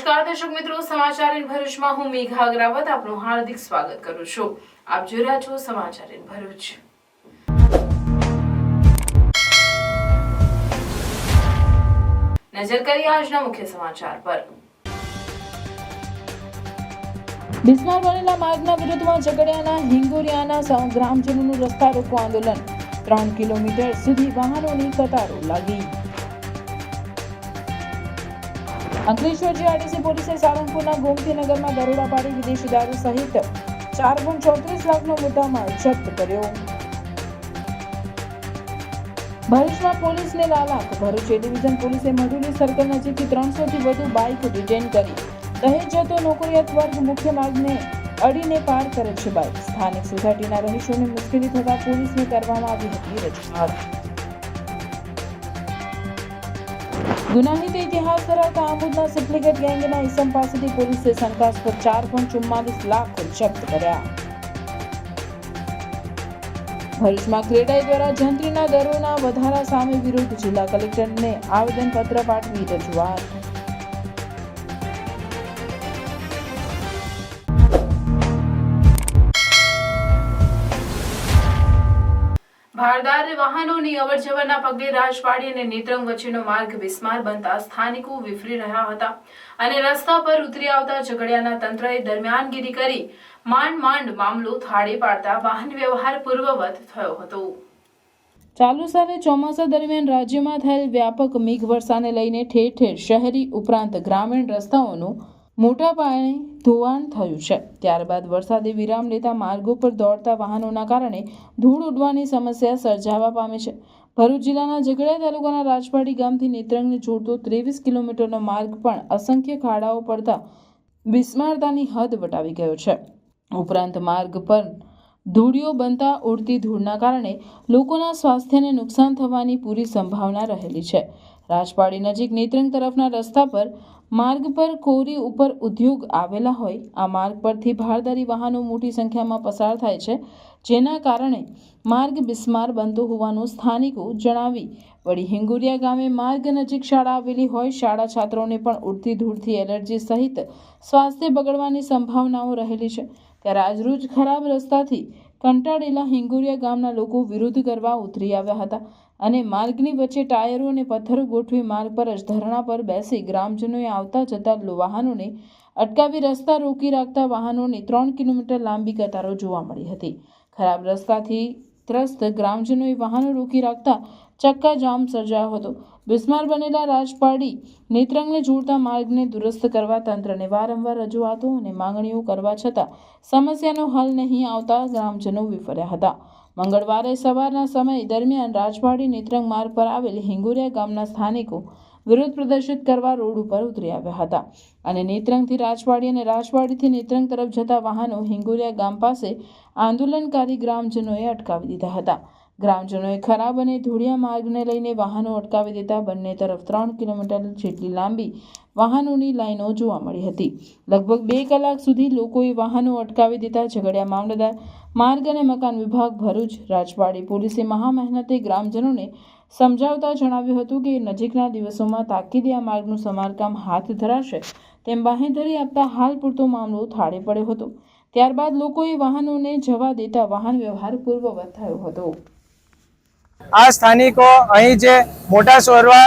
નમસ્કાર દર્શક મિત્રો, સમાચાર ઇન ભરૂચમાં હું મેઘા અગ્રવાલ આપનું હાર્દિક સ્વાગત કરું છું। આપ જોઈ રહ્યા છો સમાચાર ઇન ભરૂચ। નજર કરીએ આજના મુખ્ય સમાચાર પર। બિસ્માર બનેલા માર્ગના વિરોધમાં ઝઘડિયાના હિંગોરિયાના ગ્રામજનોનું રસ્તા રોકો આંદોલન, 3 કિલોમીટર સુધી વાહનોની કતારો લાગી। અંકલેશ્વર જીઆરડીસી પોલીસે સાળંગપુરના ગોમતીનગરમાં દરોડા પાડી વિદેશી દારૂ સહિત 4.34 લાખનો મુદ્દામાલ જપ્ત કર્યો। ભરૂચમાં પોલીસને લાલાક, ભરૂચ એ ડિવિઝન પોલીસે મઢુલી સર્કલ નજીકથી 300 થી વધુ બાઇક ડિટેન કરી દહેજ જતો નોકરિયાત વર્ગ મુખ્ય માર્ગને અડીને પાર કરે છે બાઇક। સ્થાનિક સોસાયટીના રહીશોને મુશ્કેલી થતા પોલીસને કરવામાં આવી હતી રજૂઆત। ગુનાહિત ઇતિહાસ ધરાવતા આમોદના સિપ્લિગેટ ગેંગના ઇસમ પાસેથી પોલીસે શંકાસ્પદ 4.44 લાખ જપ્ત કર્યા। ભરૂચમાં ક્રેડાઈ દ્વારા જંત્રીના દરોના વધારા સામે વિરોધ, જિલ્લા કલેક્ટરને આવેદનપત્ર પાઠવી રજૂઆત। ભારદાર વાહનોની અવરજવરના પગલે રાજવાડી અને નેત્રંગ વચ્ચેનો માર્ગ બિસ્માર બનતા સ્થાનિકો વિફરી રહ્યા હતા અને રસ્તા પર ઉતરી આવતા ઝઘડિયાના તંત્રએ દરમિયાનગીરી કરી માંડ મામલો થાળે પાડતા વાહન વ્યવહાર પૂર્વવત થયો હતો। ચાલુ સાલે ચોમાસા દરમિયાન રાજ્યમાં થયેલ વ્યાપક મેઘવર્ષાને લઈને ઠેર ઠેર શહેરી ઉપરાંત ગ્રામીણ રસ્તાઓનું મોટા પાયે ધોવાણ થયું છે। ત્યારબાદ વરસાદે વિરામ લેતા માર્ગો પર દોડતા વાહનોના કારણે ધૂળ ઉડવાની સમસ્યા સર્જાવા પામી છે। ભરૂચ જિલ્લાના ઝઘડિયા તાલુકાના રાજવાડી ગામથી નેત્રંગને જોડતો 23 કિલોમીટરનો માર્ગ પણ અસંખ્ય ખાડાઓ પડતા બિસ્મારતાની હદ વટાવી ગયો છે। ઉપરાંત માર્ગ પર ધૂળિયો બનતા ઉડતી ધૂળના કારણે લોકોના સ્વાસ્થ્યને નુકસાન થવાની પૂરી સંભાવના રહેલી છે। રાજવાડી નજીક નેત્રંગ તરફના રસ્તા પર માર્ગ પર કોરી ઉપર ઉદ્યોગ આવેલા હોય આ માર્ગ પરથી ભારદારી વાહનો મોટી સંખ્યામાં પસાર થાય છે, જેના કારણે માર્ગ બિસ્માર બનતો હોવાનું સ્થાનિકો જણાવી વળી હિંગોરિયા ગામે માર્ગ નજીક શાળા આવેલી હોય શાળા છાત્રોને પણ ઉડતી ધૂળથી એલર્જી સહિત સ્વાસ્થ્ય બગડવાની સંભાવનાઓ રહેલી છે। ત્યારે આજરોજ ખરાબ રસ્તાથી કંટાળેલા હિંગોરિયા ગામના લોકો વિરોધ કરવા ઉતરી આવ્યા હતા અને માર્ગની વચ્ચે ટાયરો અને પથ્થરો ગોઠવી માર્ગ પર જ ધરણા પર બેસી ગ્રામજનોએ આવતા જતા વાહનોને અટકાવી રસ્તા રોકી રાખતા વાહનોની 3 કિલોમીટર લાંબી કતારો જોવા મળી હતી। ખરાબ રસ્તાથી ત્રસ્ત ગ્રામજનોએ વાહનો રોકી રાખતા ચક્કાજામ સર્જાયો હતો। બિસ્માર બનેલા રાજપાડી નેત્રંગને જોડતા માર્ગને દુરસ્ત કરવા તંત્રને વારંવાર રજૂઆતો અને માંગણીઓ કરવા છતાં સમસ્યાનો હલ નહીં આવતા ગ્રામજનો વિફર્યા હતા। મંગળવારે સવારના સમય દરમિયાન રાજવાડી નેત્રંગ માર્ગ પર આવેલ હિંગોરિયા ગામના સ્થાનિકો વિરોધ પ્રદર્શિત કરવા રોડ ઉપર ઉતરી આવ્યા હતા અને નેત્રંગથી રાજવાડી અને રાજવાડીથી નેત્રંગ તરફ જતા વાહનો હિંગોરિયા ગામ પાસે આંદોલનકારી ગ્રામજનોએ અટકાવી દીધા હતા। ગ્રામજનોએ ખરાબ અને ધૂળિયા માર્ગને લઈને વાહનો અટકાવી દેતા બંને તરફ 3 કિલોમીટર જેટલી લાંબી વાહનોની લાઈનો જોવા મળી હતી। લગભગ 2 કલાક સુધી લોકોએ વાહનો અટકાવી દેતા ઝઘડિયા મામલતદાર, માર્ગ અને મકાન વિભાગ ભરૂચ, રાજવાડી પોલીસે મહા મહેનતે ગ્રામજનોને સમજાવતા જણાવ્યું હતું કે નજીકના દિવસોમાં તાકીદે આ માર્ગનું સમારકામ હાથ ધરાશે તેમ બાંહેધરી આપતા હાલ પૂરતો મામલો થાળે પડ્યો હતો। ત્યારબાદ લોકોએ વાહનોને જવા દેતા વાહન વ્યવહાર પૂર્વવત થયો હતો। આ સ્થાનિકો અહીં જે મોટા સોરવા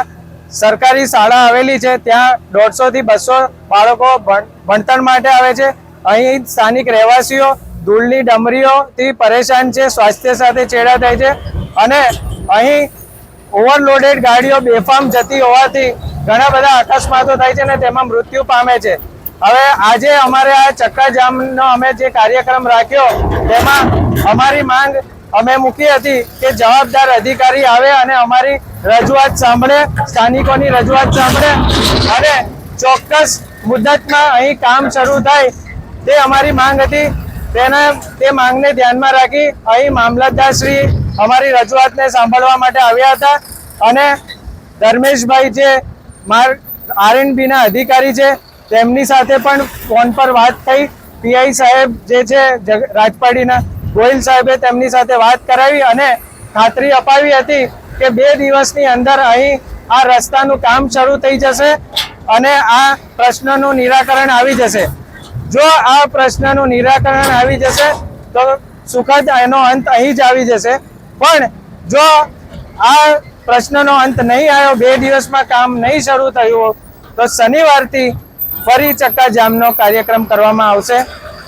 સરકારી શાળા આવેલી છે ત્યાં 150 થી 200 બાળકો ભણતર માટે આવે છે। અહીં સ્થાનિક રહેવાસીઓ ધૂળની ડમરીઓથી પરેશાન છે, સ્વાસ્થ્ય સાથે ચેડા થાય છે અને અહીં ઓવરલોડેડ ગાડીઓ બેફામ જતી હોવાથી ઘણા બધા અકસ્માતો થાય છે અને તેમાં મૃત્યુ પામે છે। હવે આજે અમારે આ ચક્કાજામનો અમે જે કાર્યક્રમ રાખ્યો તેમાં અમારી માંગ અમે મૂકી હતી કે જવાબદાર અધિકારી આવે અને અમારી રજૂઆત સાંભળે, સ્થાનિકોની રજૂઆત સાંભળે અને ચોક્કસ મુદ્દતમાં અહીં કામ શરૂ થાય તે અમારી માંગ હતી। તે માંગને ધ્યાનમાં રાખી અહીં મામલતદારશ્રી અમારી રજૂઆતને સાંભળવા માટે આવ્યા હતા અને ધર્મેશભાઈ જે આરએનબીના અધિકારી છે તેમની સાથે પણ ફોન પર વાત થઈ। પીઆઈ સાહેબ જે છે રાજપાડીના ગોહિલ સાહેબે તેમની સાથે વાત કરાવી અને ખાતરી અપાવી હતી કે 2 દિવસની અંદર અહીં આ રસ્તાનું કામ શરૂ થઈ જશે અને આ પ્રશ્નનું નિરાકરણ આવી જશે. જો આ પ્રશ્નનું નિરાકરણ આવી જશે તો સુખદ એનો અંત અહીં જ આવી જશે. પણ જો આ પ્રશ્નનો અંત નહીં આવ્યો, 2 દિવસમાં કામ નહીં શરૂ થયું તો શનિવારથી ફરી ચક્કાજામનો કાર્યક્રમ કરવામાં આવશે.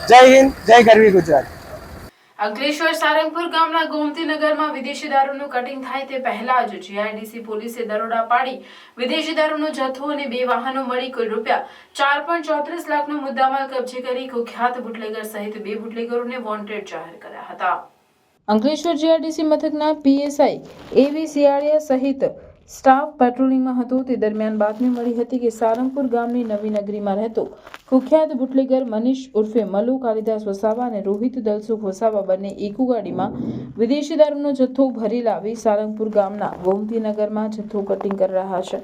જય હિન્દ, જય ગરવી ગુજરાત. અંકલેશ્વર સારંગપુર ગામના ગોમતીનગરમાં વિદેશી દારૂનું કટિંગ થાય તે પહેલા જ જીઆઈડીસી પોલીસે દરોડા પાડી વિદેશી દારૂનો જથ્થો અને 2 વાહનો મળી કુલ ₹4.34 લાખનો મુદ્દામાલ કબજે કરી કુખ્યાત બુટલેગર સહિત 2 બુટલેગરોને વોન્ટેડ જાહેર કર્યા હતા. અંકલેશ્વર જીઆઈડીસી મથકના પીએસઆઈ એવી સિયાળિયા સહિત સ્ટાફ પેટ્રોલિંગમાં હતો. તે દરમિયાન બાતમી મળી હતી કે સારંગપુર ગામની નવી નગરીમાં રહેતો કુખ્યાત બુટલેગર મનીષ ઉર્ફે મલુ કાલિદાસ વસાવા અને રોહિત દલસુખ વસાવા બંને ઇકો ગાડીમાં વિદેશી દારૂનો જથ્થો ભરી લાવી સારંગપુર ગામના ગોમતીનગરમાં જથ્થો કટિંગ કરી રહ્યા છે.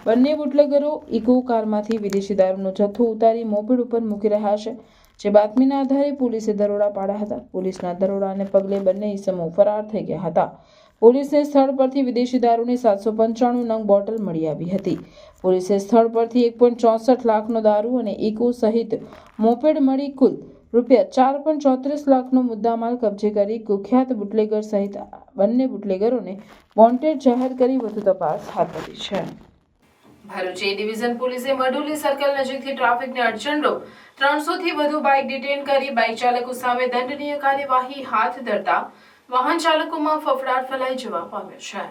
બંને બુટલેગરો ઇકો કારમાંથી વિદેશી દારૂનો જથ્થો ઉતારી મોપેડ ઉપર મૂકી રહ્યા છે. જે બાતમીના આધારે પોલીસે દરોડા પાડ્યા હતા. પોલીસના દરોડાને પગલે બંને ઇસમો ફરાર થઈ ગયા હતા. પોલીસને સ્થળ પરથી વિદેશી દારૂની 795 નંગ બોટલ મળી આવી હતી. પોલીસે સ્થળ પરથી 1.64 લાખનો દારૂ અને ઇકો સહિત મોપેડ મળી કુલ ₹4.34 લાખનો મુદ્દામાલ કબજે કરી કુખ્યાત બુટલેગર સહિત બંને બુટલેગરોને વોન્ટેડ જાહેર કરી વધુ તપાસ હાથ ધરી છે. ભરૂચ એ ડિવિઝન પોલીસે મઢુલી સર્કલ નજીકથી ટ્રાફિકને અડચણરૂપ 300 થી વધુ બાઇક ડિટેન કરી બાઇક ચાલકો સામે દંડનીય કાર્યવાહી હાથ ધરતા વાહન ચાલકોમાં ફફડાટ ફેલાઈ જવા પામ્યો છે.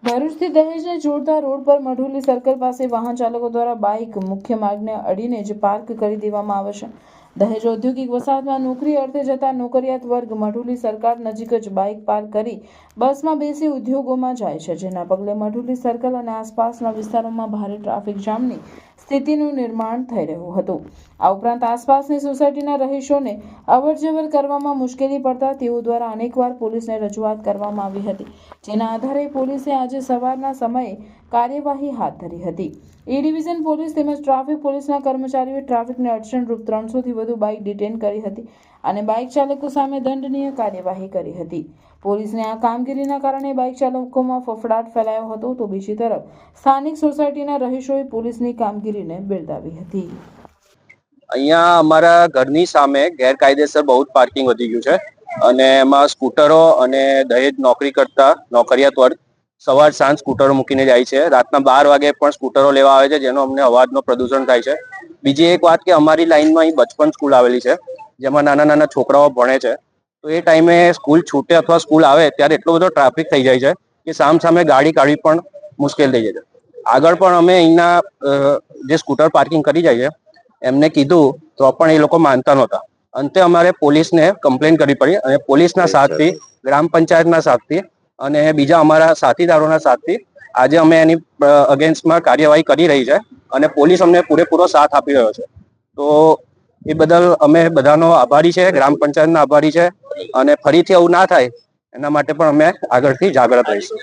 ભરૂચથી દહેજને જોડતા રોડ પર મઢુલી સર્કલ પાસે વાહન ચાલકો દ્વારા બાઇક મુખ્ય માર્ગને અડીને જ પાર્ક કરી દેવામાં આવે છે. દહેજ ઔદ્યોગિક વસાહતમાં નોકરી અર્થે જતા નોકરિયાત વર્ગ મઢુલી સર્કલ નજીક જ બાઇક પાર્ક કરી બસમાં બેસી ઉદ્યોગોમાં જાય છે. જેના પગલે મઢુલી સર્કલ અને આસપાસના વિસ્તારોમાં ભારે ટ્રાફિક જામની સ્થિતિનું નિર્માણ થઈ રહ્યું હતું. આ ઉપરાંત આસપાસની સોસાયટીના રહીશોને અવરજવર કરવામાં મુશ્કેલી પડતા તેઓ દ્વારા અનેકવાર પોલીસને રજૂઆત કરવામાં આવી હતી. જેના આધારે પોલીસે આજે સવારના સમયે કાર્યવાહી હાથ ધરી હતી. એ ડિવિઝન પોલીસ તેમજ ટ્રાફિક પોલીસના કર્મચારીઓએ ટ્રાફિકને અડચણરૂપ 300 થી વધુ બાઇક ડિટેન કરી હતી અને બાઇક ચાલકો સામે દંડનીય કાર્યવાહી કરી હતી. પોલીસની આ કામગીરીના કારણે બાઇક ચાલકોમાં ફફડાટ ફેલાયો હતો તો બીજી તરફ સ્થાનિક સોસાયટીના રહીશોએ પોલીસની કામગીરીને બિરદાવી હતી. અહીંયા અમારા ઘરની સામે ગેરકાયદેસર બહુ જ પાર્કિંગ વધી ગયું છે અને એમાં સ્કૂટરો અને દહેજ નોકરી કરતા નોકરિયાત વર્ગ સવાર સાંજ સ્કૂટરો મૂકીને જાય છે. રાતના 12 વાગે પણ સ્કૂટરો લેવા આવે છે, જેનો અમને અવાજનો પ્રદૂષણ થાય છે. બીજી એક વાત કે અમારી લાઈનમાં અહીં બચપન સ્કૂલ આવેલી છે, જેમાં નાના નાના છોકરાઓ ભણે છે. તો એ ટાઈમે સ્કૂલ છૂટે અથવા સ્કૂલ આવે ત્યારે એટલો બધો ટ્રાફિક થઈ જાય છે કે સામે ગાડી કાઢવી પણ મુશ્કેલ થઈ જાય છે. આગળ પણ અમે અહીંના જે સ્કૂટર પાર્કિંગ કરી જાય છે એમને કીધું તો પણ એ લોકો માનતા નહોતા. અંતે અમારે પોલીસને કમ્પ્લેન કરવી પડી અને પોલીસના સાથથી, ગ્રામ પંચાયતના સાથથી અને બીજા અમારા સાથીદારોના સાથથી આજે અમે એની અગેન્સ્ટમાં કાર્યવાહી કરી રહી છે અને પોલીસ અમને પૂરેપૂરો સાથ આપી રહ્યો છે. તો એ બદલ અમે બધાનો આભારી છે, ગ્રામ પંચાયતના આભારી છે અને ફરીથી આવું ના થાય એના માટે પણ અમે આગળથી જાગૃત રહીશું.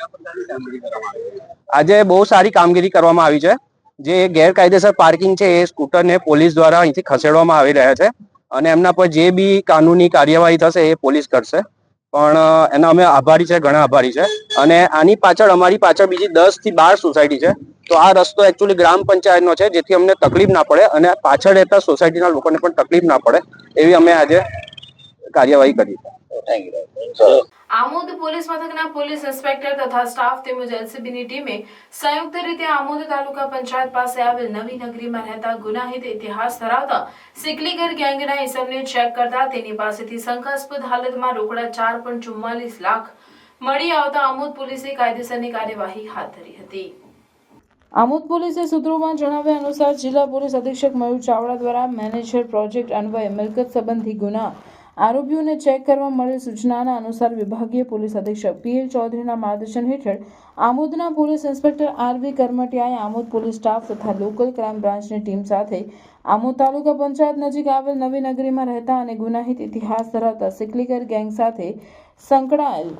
આજે બહુ સારી કામગીરી કરવામાં આવી છે. જે ગેરકાયદેસર પાર્કિંગ છે એ સ્કૂટરને પોલીસ દ્વારા અહીંથી ખસેડવામાં આવી રહ્યા છે અને એમના પર જે બી કાનૂની કાર્યવાહી થશે એ પોલીસ કરશે. પણ એના અમે આભારી છે, ઘણા આભારી છે. અને આની પાછળ અમારી પાછળ બીજી 10 થી 12 સોસાયટી છે. તો આ રસ્તો એકચ્યુઅલી ગ્રામ પંચાયતનો છે, જેથી અમને તકલીફ ના પડે અને પાછળ રહેતા સોસાયટીના લોકોને પણ તકલીફ ના પડે એવી અમે આજે કાર્યવાહી કરી. આમોદ પોલીસ મથકના પોલીસ ઇન્સ્પેક્ટર તથા સ્ટાફ તેમજ એલસીબીની ટીમે સંયુક્ત રીતે આમોદ તાલુકા પંચાયત પાસે આવેલ નવી નગરીમાં રહેતા ગુનાહિત ઇતિહાસ ધરાવતા સિકલીગર ગેંગના ઇસમને ચેક કરતા તેની પાસેથી શંકાસ્પદ હાલતમાં રોકડા 4.44 લાખ મળી આવતા આમોદ પોલીસે કાયદેસરની કાર્યવાહી હાથ ધરી હતી. આમોદ પોલીસે સૂત્રોમાં જણાવ્યા અનુસાર જિલ્લા પોલીસ અધિક્ષક મયુર ચાવડા દ્વારા મેનેજર પ્રોજેક્ટ અન્વયે મિલકત સંબંધી ગુના આરોપીઓને ચેક કરવા મળેલ સૂચનાના અનુસાર વિભાગીય પોલીસ અધિક્ષક પીએલ ચૌધરીના માર્ગદર્શન હેઠળ આમોદના પોલીસ ઇન્સ્પેક્ટર આરવી કરમટિયાએ આમોદ પોલીસ સ્ટાફ તથા લોકલ ક્રાઇમ બ્રાન્ચની ટીમ સાથે આમોદ તાલુકા પંચાયત નજીક આવેલ નવી નગરીમાં રહેતા અને ગુનાહિત ઇતિહાસ ધરાવતા સિકલીગર ગેંગ સાથે સંકળાયેલ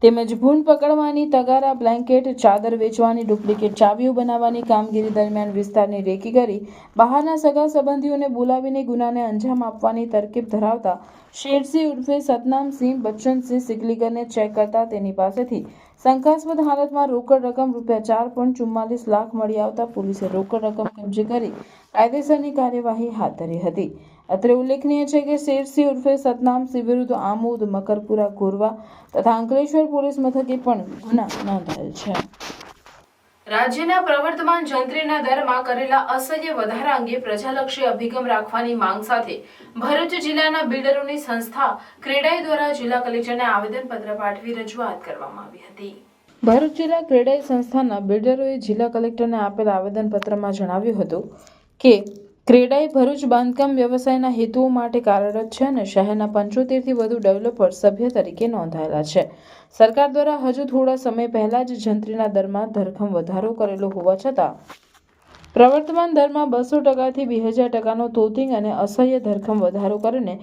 તેમજ ભૂંડ પકડવાની, તગારા, બ્લેન્કેટ, ચાદર વેચવાની, ડુપ્લિકેટ ચાવીઓ બનાવવાની કામગીરી દરમિયાન વિસ્તારની રેકી કરી બહારના સગા સંબંધીઓને બોલાવીને ગુનાને અંજામ આપવાની તરકીબ ધરાવતા શેરસિંહ ઉર્ફે સતનામસિંહ બચ્ચનસિંહ સિકલીગરને ચેક કરતા તેની પાસેથી શંકાસ્પદ હાલતમાં રોકડ રકમ ₹4.44 લાખ મળી આવતા પોલીસે રોકડ રકમ કબજે કરી કાયદેસરની કાર્યવાહી હાથ ધરી હતી. અત્રે ઉલ્લેખનીય છે કે શેરસિંહ ઉર્ફે સતનામસિંહ વિરુદ્ધ આમોદ, મકરપુરા, ગોરવા તથા અંકલેશ્વર પોલીસ મથકે પણ ગુના નોંધાયેલ છે. રાજ્યના પ્રવર્તમાન જંત્રીના દરમાં કરેલા અસહ્ય વધારા અંગે પ્રજાલક્ષી અભિગમ રાખવાની માંગ સાથે ભરૂચ જિલ્લાના બિલ્ડરોની સંસ્થા ક્રેડાઈ દ્વારા જિલ્લા કલેક્ટરને આવેદનપત્ર પાઠવી રજૂઆત કરવામાં આવી હતી. ભરૂચ જિલ્લા ક્રેડાઈ સંસ્થાના બિલ્ડરોએ જિલ્લા કલેક્ટરને આપેલ આવેદનપત્રમાં જણાવ્યું હતું કે ક્રેડાઈ ભરૂચ બાંધકામ વ્યવસાયના હેતુઓ માટે કાર્યરત છે અને શહેરના 75થી વધુ ડેવલપર સભ્ય તરીકે નોંધાયેલા છે. સરકાર દ્વારા હજુ થોડા સમય પહેલા જ જંત્રીના દરમાં ધરખમ વધારો કરેલો હોવા છતાં પ્રવર્તમાન દરમાં 200%થી 2000%નો તોતિંગ અને અસહ્ય ધરખમ વધારો કરીને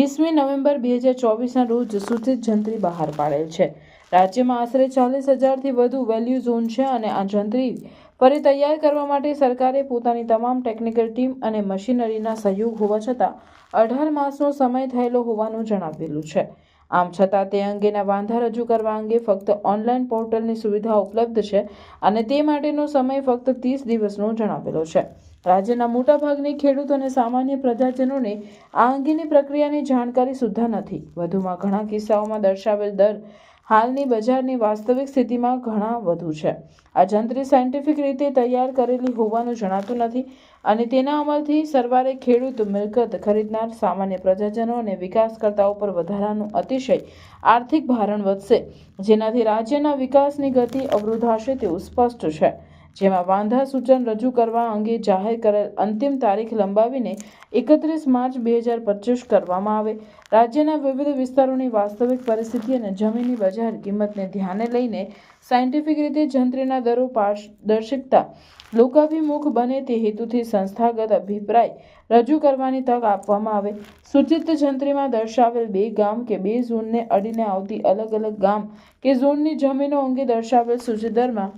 20મી નવેમ્બર 2024ના રોજ સૂચિત જંત્રી બહાર પાડેલ છે. રાજ્યમાં આશરે 40,000થી વધુ વેલ્યુ ઝોન છે અને આ જંત્રી ફરી તૈયાર કરવા માટે સરકારે પોતાની તમામ ટેકનિકલ ટીમ અને મશીનરીના સહયોગ હોવા છતાં 18 માસનો સમય થયેલો હોવાનું જણાવેલું છે. આમ છતાં તે અંગેના વાંધા રજૂ કરવા અંગે ફક્ત ઓનલાઈન પોર્ટલની સુવિધા ઉપલબ્ધ છે અને તે માટેનો સમય ફક્ત 30 દિવસનો જણાવેલો છે. રાજ્યના મોટાભાગની ખેડૂત અને સામાન્ય પ્રજાજનોને આ અંગેની પ્રક્રિયાની જાણકારી સુદ્ધા નથી. વધુમાં ઘણા કિસ્સાઓમાં દર્શાવેલ દર હાલની બજારની વાસ્તવિક સ્થિતિમાં ઘણા વધુ છે. આ જંત્રી સાયન્ટિફિક રીતે તૈયાર કરેલી હોવાનું જણાતું નથી અને તેના અમલથી સરવારે ખેડૂત, મિલકત ખરીદનાર, સામાન્ય પ્રજાજનો અને વિકાસકર્તાઓ પર વધારાનું અતિશય આર્થિક ભારણ વધશે, જેનાથી રાજ્યના વિકાસની ગતિ અવરોધાશે તેવું સ્પષ્ટ છે. જેમાં વાંધા સૂચન રજૂ કરવા અંગે જાહેર કરેલ અંતિમ તારીખ લંબાવીને 31 માર્ચ 2025 કરવામાં આવે. રાજ્યના વિવિધ વિસ્તારોની વાસ્તવિક પરિસ્થિતિ અને જમીનની બજાર કિંમતને ધ્યાને લઈને સાયન્ટિફિક રીતે જંત્રીના દરો પારદર્શિકતા લોકાભિમુખ બને તે હેતુથી સંસ્થાગત અભિપ્રાય રજૂ કરવાની તક આપવામાં આવે. સૂચિત જંત્રીમાં દર્શાવેલ 2 ગામ કે 2 ઝોનને અડીને આવતી અલગ અલગ ગામ કે ઝોનની જમીનો અંગે દર્શાવેલ સૂચિત દરમાં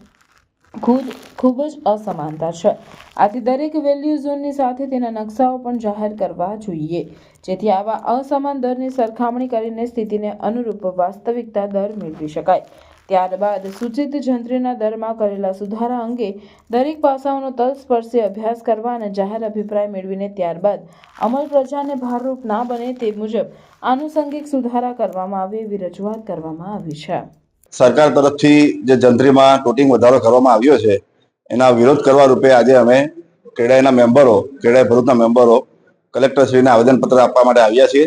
ખૂબ જ અસમાનતા છે. આથી દરેક વેલ્યુ ઝોનની સાથે તેના નકશાઓ પણ જાહેર કરવા જોઈએ, જેથી આવા અસમાન દરની સરખામણી કરીને સ્થિતિને અનુરૂપ વાસ્તવિકતા દર મેળવી શકાય. ત્યારબાદ સૂચિત જંત્રીના દરમાં કરેલા સુધારા અંગે દરેક પાસાઓનો તલસ્પર્શી અભ્યાસ કરવા અને જાહેર અભિપ્રાય મેળવીને ત્યારબાદ અમલ પ્રજાને ભારરૂપ ના બને તે મુજબ આનુષંગિક સુધારા કરવામાં આવે એવી રજૂઆત કરવામાં આવી છે. સરકાર તરફથી જે જંત્રીમાં ટોટિંગ વધારો કરવામાં આવ્યો છે એના વિરોધ કરવા રૂપે આજે અમે ક્રેડાઈના મેમ્બરો, ક્રેડાઈ ભરૂચના મેમ્બરો કલેક્ટરશ્રીને આવેદનપત્ર આપવા માટે આવ્યા છીએ.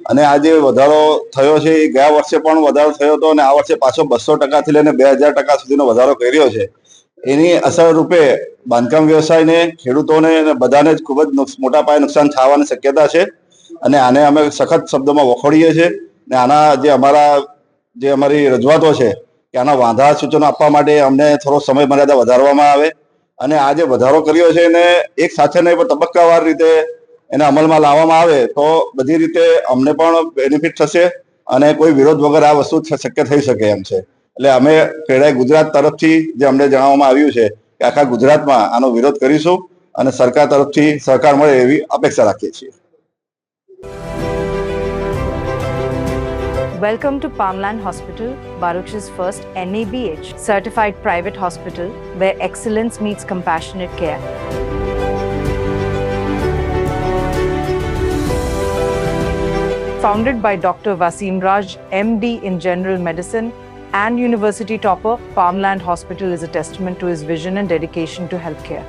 અને આ જે વધારો થયો છે એ ગયા વર્ષે પણ વધારો થયો હતો અને આ વર્ષે પાછો 200%થી લઈને 2000% સુધીનો વધારો કર્યો છે. એની અસર રૂપે બાંધકામ વ્યવસાયને, ખેડૂતોને અને બધાને જ ખૂબ જ મોટા પાયે નુકસાન થવાની શક્યતા છે અને આને અમે સખત શબ્દોમાં વખોડીએ છીએ. અને આના જે અમારી રજૂઆતો છે કે આના વાંધા સૂચનો આપવા માટે અમને થોડો સમય મર્યાદા વધારવામાં આવે અને આ જે વધારો કર્યો છે એને એક સાથે નહીં પણ તબક્કાવાર રીતે એને અમલમાં લાવવામાં આવે તો બધી રીતે અમને પણ બેનિફિટ થશે અને કોઈ વિરોધ વગર આ વસ્તુ શક્ય થઈ શકે એમ છે. એટલે અમે ક્રેડાઈ ગુજરાત તરફથી જે અમને જણાવવામાં આવ્યું છે કે આખા ગુજરાતમાં આનો વિરોધ કરીશું અને સરકાર તરફથી સહકાર મળે એવી અપેક્ષા રાખીએ છીએ. Welcome to Palmland Hospital, Baruch's first NABH certified private hospital where excellence meets compassionate care. Founded by Dr. Wasim Raj, MD in General Medicine and University topper, Palmland Hospital is a testament to his vision and dedication to healthcare.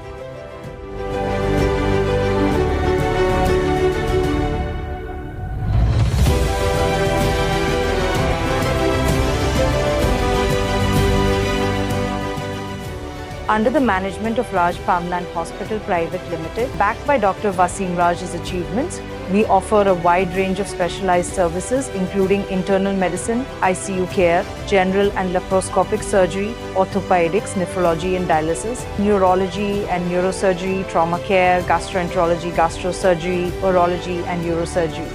Under the management of Raj Palmland Hospital Private Limited, backed by Dr. Wasim Raj's achievements, we offer a wide range of specialized services including internal medicine, ICU care, general and laparoscopic surgery, orthopedics, nephrology and dialysis, neurology and neurosurgery, trauma care, gastroenterology, gastrosurgery, urology and neurosurgery.